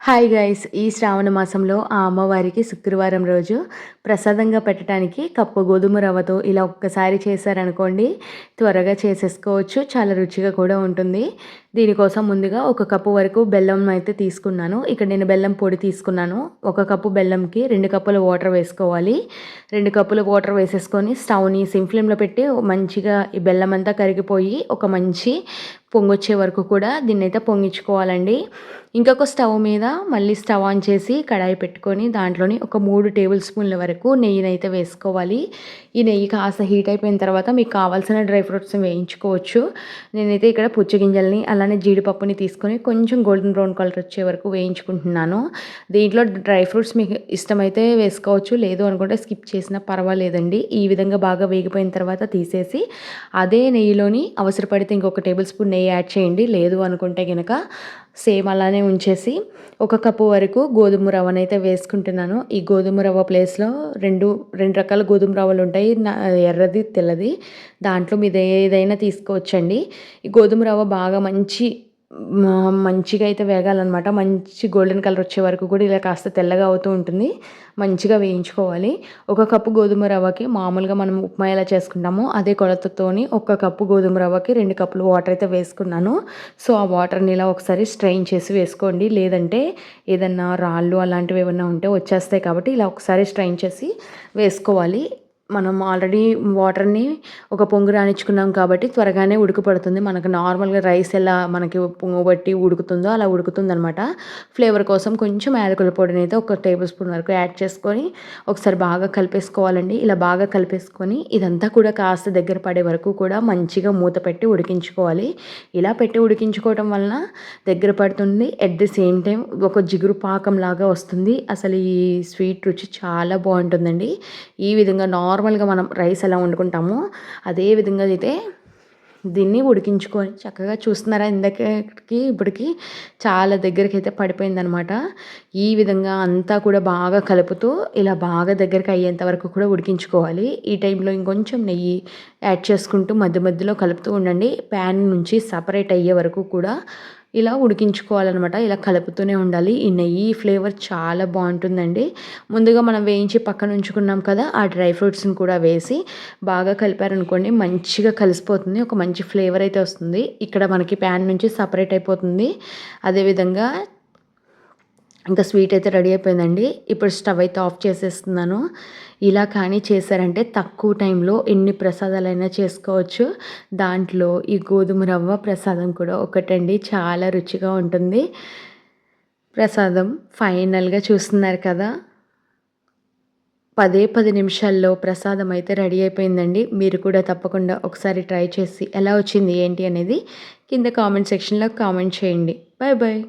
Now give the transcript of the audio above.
Hi guys! ఈ శ్రావణ మాసంలో ఆ అమ్మవారికి శుక్రవారం రోజు ప్రసాదంగా పెట్టడానికి కప్పు గోధుమ రవ్వతో ఇలా ఒక్కసారి చేశారనుకోండి, త్వరగా చేసేసుకోవచ్చు. చాలా రుచిగా కూడా ఉంటుంది. దీనికోసం ముందుగా ఒక కప్పు వరకు బెల్లం అయితే తీసుకున్నాను. ఇక్కడ నేను బెల్లం పొడి తీసుకున్నాను. ఒక కప్పు బెల్లంకి 2 కప్పుల వాటర్ వేసుకోవాలి. 2 కప్పుల వాటర్ వేసేసుకొని స్టవ్‌ని సిమ్ ఫ్లేమ్‌లో పెట్టి మంచిగా ఈ బెల్లం అంతా కరిగిపోయి ఒక మంచి పొంగొచ్చే వరకు కూడా దీన్నైతే పొంగించుకోవాలండి. ఇంకొక స్టవ్ మీద మళ్ళీ స్టవ్ ఆన్ చేసి కడాయి పెట్టుకొని దాంట్లోని ఒక 3 టేబుల్ స్పూన్ల వరకు నెయ్యినైతే వేసుకోవాలి. ఈ నెయ్యి కాస్త హీట్ అయిపోయిన తర్వాత మీకు కావాల్సిన డ్రై ఫ్రూట్స్ వేయించుకోవచ్చు. నేనైతే ఇక్కడ పుచ్చగింజల్ని అలానే జీడిపప్పుని తీసుకొని కొంచెం గోల్డెన్ బ్రౌన్ కలర్ వచ్చే వరకు వేయించుకుంటున్నాను. దీంట్లో డ్రై ఫ్రూట్స్ మీకు ఇష్టమైతే వేసుకోవచ్చు, లేదు అనుకుంటే స్కిప్ చేసినా పర్వాలేదండి. ఈ విధంగా బాగా వేగిపోయిన తర్వాత తీసేసి అదే నెయ్యిలోని అవసరపడితే ఇంకొక టేబుల్ స్పూన్ నెయ్యి యాడ్ చేయండి. లేదు అనుకుంటే గనక సేమ్ అలానే ఉంచేసి ఒక కప్పు వరకు గోధుమ రవ్వనైతే వేసుకుంటున్నాను. ఈ గోధుమ రవ్వ ప్లేస్‌లో రెండు రకాల గోధుమ రవ్వలు ఉంటాయి. ఎర్రది, తెల్లది. దాంట్లో మీరు ఏదైనా తీసుకోవచ్చండి. ఈ గోధుమ రవ్వ బాగా మంచిగా అయితే వేగాలన్నమాట. మంచి గోల్డెన్ కలర్ వచ్చే వరకు కూడా ఇలా కాస్త తెల్లగా అవుతూ ఉంటుంది. మంచిగా వేయించుకోవాలి. ఒక కప్పు గోధుమ రవ్వకి మామూలుగా మనం ఉప్మా ఎలా చేసుకుంటామో అదే కొలతతోని ఒక కప్పు గోధుమ రవ్వకి 2 కప్పులు వాటర్ అయితే వేసుకున్నాను. సో ఆ వాటర్ని ఇలా ఒకసారి స్ట్రెయిన్ చేసి వేసుకోండి. లేదంటే ఏదన్నా రాళ్ళు అలాంటివి ఏమన్నా ఉంటే వచ్చేస్తాయి, కాబట్టి ఇలా ఒకసారి స్ట్రెయిన్ చేసి వేసుకోవాలి. మనం ఆల్రెడీ వాటర్ని ఒక పొంగు రానిచ్చుకున్నాం కాబట్టి త్వరగానే ఉడకపడుతుంది. మనకు నార్మల్గా రైస్ ఎలా మనకి పొంగు బట్టి ఉడుకుతుందో అలా ఉడుకుతుందనమాట. ఫ్లేవర్ కోసం కొంచెం యాలకుల పొడిని అయితే ఒక టేబుల్ స్పూన్ వరకు యాడ్ చేసుకొని ఒకసారి బాగా కలిపేసుకోవాలండి. ఇలా బాగా కలిపేసుకొని ఇదంతా కూడా కాస్త దగ్గర పడే వరకు కూడా మంచిగా మూత పెట్టి ఉడికించుకోవాలి. ఇలా పెట్టి ఉడికించుకోవటం వలన దగ్గర పడుతుంది. ఎట్ ది సేమ్ టైం ఒక జిగురు పాకం లాగా వస్తుంది. అసలు ఈ స్వీట్ రుచి చాలా బాగుంటుందండి. ఈ విధంగా నార్మల్గా మనం రైస్ ఎలా వండుకుంటామో అదే విధంగా అయితే దీన్ని ఉడికించుకొని చక్కగా చూస్తున్నారా, ఇందాకకి ఇప్పటికి చాలా దగ్గరికి అయితే పడిపోయిందనమాట. ఈ విధంగా అంతా కూడా బాగా కలుపుతూ ఇలా బాగా దగ్గరికి అయ్యేంత వరకు కూడా ఉడికించుకోవాలి. ఈ టైంలో ఇంకొంచెం నెయ్యి యాడ్ చేసుకుంటూ మధ్య మధ్యలో కలుపుతూ ఉండండి. ప్యాన్ నుంచి సపరేట్ అయ్యే వరకు కూడా ఇలా ఉడికించుకోవాలన్నమాట. ఇలా కలుపుతూనే ఉండాలి. ఈ నెయ్యి ఫ్లేవర్ చాలా బాగుంటుందండి. ముందుగా మనం వేయించి పక్కన ఉంచుకున్నాం కదా, ఆ డ్రై ఫ్రూట్స్ని కూడా వేసి బాగా కలిపారనుకోండి మంచిగా కలిసిపోతుంది. ఒక మంచి ఫ్లేవర్ అయితే వస్తుంది. ఇక్కడ మనకి ప్యాన్ నుంచి సపరేట్ అయిపోతుంది. అదేవిధంగా ఇంకా స్వీట్ అయితే రెడీ అయిపోయిందండి. ఇప్పుడు స్టవ్ అయితే ఆఫ్ చేసేస్తున్నాను. ఇలా కానీ చేశారంటే తక్కువ టైంలో ఎన్ని ప్రసాదాలైనా చేసుకోవచ్చు. దాంట్లో ఈ గోధుమ రవ్వ ప్రసాదం కూడా ఒకటండి, చాలా రుచిగా ఉంటుంది. ప్రసాదం ఫైనల్గా చూస్తున్నారు కదా, 10 నిమిషాల్లో ప్రసాదం అయితే రెడీ అయిపోయిందండి. మీరు కూడా తప్పకుండా ఒకసారి ట్రై చేసి ఎలా వచ్చింది ఏంటి అనేది కింద కామెంట్ సెక్షన్లో కామెంట్ చేయండి. Bye bye.